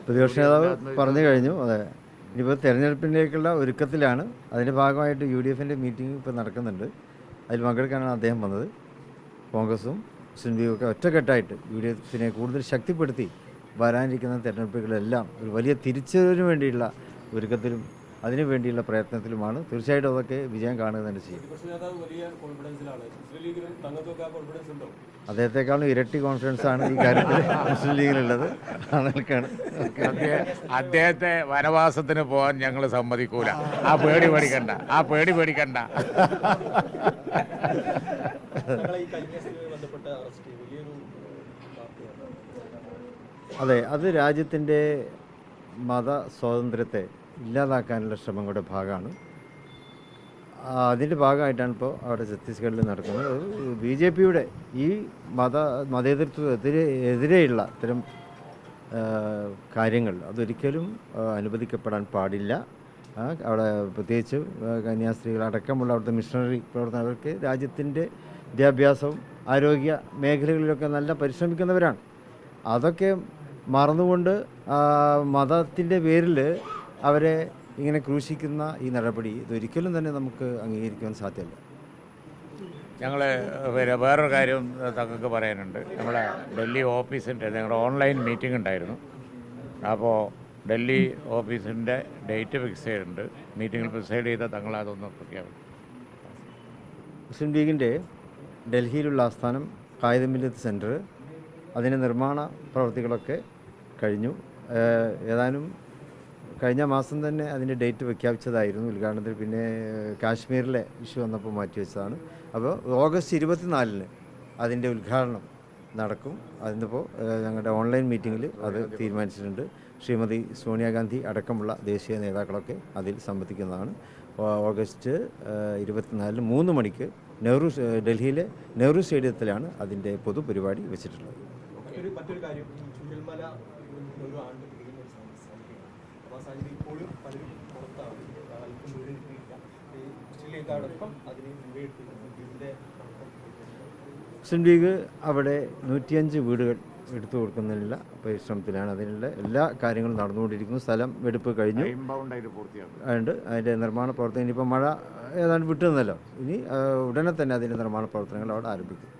പ്രതിപക്ഷ നേതാവ് പറഞ്ഞു കഴിഞ്ഞു. അതെ, ഇനിയിപ്പോൾ തെരഞ്ഞെടുപ്പിലേക്കുള്ള ഒരുക്കത്തിലാണ്. അതിൻ്റെ ഭാഗമായിട്ട് UDFൻ്റെ മീറ്റിംഗ് ഇപ്പോൾ നടക്കുന്നുണ്ട്. അതിൽ പങ്കെടുക്കാനാണ് അദ്ദേഹം വന്നത്. കോൺഗ്രസും മുസ്ലിം ലീഗും ഒക്കെ ഒറ്റക്കെട്ടായിട്ട് UDFനെ കൂടുതൽ ശക്തിപ്പെടുത്തി വരാനിരിക്കുന്ന തെരഞ്ഞെടുപ്പുകളെല്ലാം ഒരു വലിയ തിരിച്ചുവരവിന് വേണ്ടിയുള്ള ഒരുക്കത്തിലും അതിനു വേണ്ടിയുള്ള പ്രയത്നത്തിലുമാണ്. തീർച്ചയായിട്ടും അതൊക്കെ വിജയം കാണുക തന്നെ ചെയ്യും. അദ്ദേഹത്തെക്കാളും ഇരട്ടി കോൺഫിഡൻസ് ആണ് ഈ കാര്യത്തിൽ മുസ്ലിം ലീഗിലുള്ളത്. അദ്ദേഹത്തെ വനവാസത്തിന് പോകാൻ ഞങ്ങൾ സമ്മതിക്കൂല. ആ പേടി പേടിക്കണ്ട. അതെ, അത് രാജ്യത്തിൻ്റെ മത സ്വാതന്ത്ര്യത്തെ ഇല്ലാതാക്കാനുള്ള ശ്രമങ്ങളുടെ ഭാഗമാണ്. അതിൻ്റെ ഭാഗമായിട്ടാണ് ഇപ്പോൾ അവിടെ ഛത്തീസ്ഗഡിൽ നടക്കുന്നത്. BJPയുടെ ഈ മതേതരത്വത്തിനെതിരെയുള്ള ഇത്തരം കാര്യങ്ങൾ അതൊരിക്കലും അനുവദിക്കപ്പെടാൻ പാടില്ല. അവിടെ പ്രത്യേകിച്ച് കന്യാസ്ത്രീകൾ അടക്കമുള്ള അവിടുത്തെ മിഷണറി പ്രവർത്തകർക്ക് രാജ്യത്തിൻ്റെ വിദ്യാഭ്യാസവും ആരോഗ്യ മേഖലകളിലൊക്കെ നല്ല പരിശ്രമിക്കുന്നവരാണ്. അതൊക്കെ മറന്നുകൊണ്ട് മതത്തിൻ്റെ പേരിൽ അവരെ ഇങ്ങനെ ക്രൂശിക്കുന്ന ഈ നടപടി ഇതൊരിക്കലും തന്നെ നമുക്ക് അംഗീകരിക്കാൻ സാധ്യമല്ല. ഞങ്ങൾ വേറൊരു കാര്യം തങ്ങൾക്ക് പറയാനുണ്ട്. നമ്മളെ ഡൽഹി ഓഫീസിൻ്റെ ഞങ്ങളുടെ ഓൺലൈൻ മീറ്റിംഗ് ഉണ്ടായിരുന്നു. അപ്പോൾ ഡൽഹി ഓഫീസിൻ്റെ ഡേറ്റ് ഫിക്സ് ചെയ്തിട്ടുണ്ട്. മീറ്റിങ്ങിൽ പ്രിസൈഡ് ചെയ്താൽ തങ്ങൾ അതൊന്ന് പ്രഖ്യാപിക്കും. മുസ്ലിം ലീഗിൻ്റെ ഡൽഹിയിലുള്ള ആസ്ഥാനം കായിദ് മില്ലത്ത് സെൻറ്റർ, അതിൻ്റെ നിർമ്മാണ പ്രവൃത്തികളൊക്കെ കഴിഞ്ഞു. ഏതാനും കഴിഞ്ഞ മാസം തന്നെ അതിൻ്റെ ഡേറ്റ് പ്രഖ്യാപിച്ചതായിരുന്നു ഉദ്ഘാടനത്തിൽ. പിന്നെ കാശ്മീരിലെ ഇഷ്യൂ വന്നപ്പോൾ മാറ്റിവെച്ചതാണ്. അപ്പോൾ ഓഗസ്റ്റ് 24-ന് അതിൻ്റെ ഉദ്ഘാടനം നടക്കും. അതിനിപ്പോൾ ഞങ്ങളുടെ ഓൺലൈൻ മീറ്റിങ്ങിൽ അത് തീരുമാനിച്ചിട്ടുണ്ട്. ശ്രീമതി സോണിയാഗാന്ധി അടക്കമുള്ള ദേശീയ നേതാക്കളൊക്കെ അതിൽ സംബന്ധിക്കുന്നതാണ്. ഓഗസ്റ്റ് 24-ന് 3 മണിക്ക് ഡൽഹിയിലെ നെഹ്റു സ്റ്റേഡിയത്തിലാണ് അതിൻ്റെ പൊതുപരിപാടി വെച്ചിട്ടുള്ളത്. മറ്റൊരു കാര്യം, ചുരൽമല ഒരു ആണ്ട് ഇപ്പോഴും പലരും പുറത്താണ്, അല്പം വീട് കിട്ടിയില്ല. മുസ്ലിം ലീഗടക്കം അതിന് വീടിൻ്റെ മുസ്ലിം ലീഗ് അവിടെ 105 വീടുകൾ എടുത്തു കൊടുക്കുന്നതിനുള്ള പരിശ്രമത്തിലാണ്. അതിനുള്ള എല്ലാ കാര്യങ്ങളും നടന്നുകൊണ്ടിരിക്കുന്നു. സ്ഥലം എടുപ്പ് കഴിഞ്ഞു. അതുകൊണ്ട് അതിൻ്റെ നിർമ്മാണ പ്രവർത്തനം ഇനിയിപ്പോൾ മഴ ഏതാണ്ട് വിട്ടുനിന്നല്ലോ. ഇനി ഉടനെ തന്നെ അതിൻ്റെ നിർമ്മാണ പ്രവർത്തനങ്ങൾ അവിടെ ആരംഭിക്കും.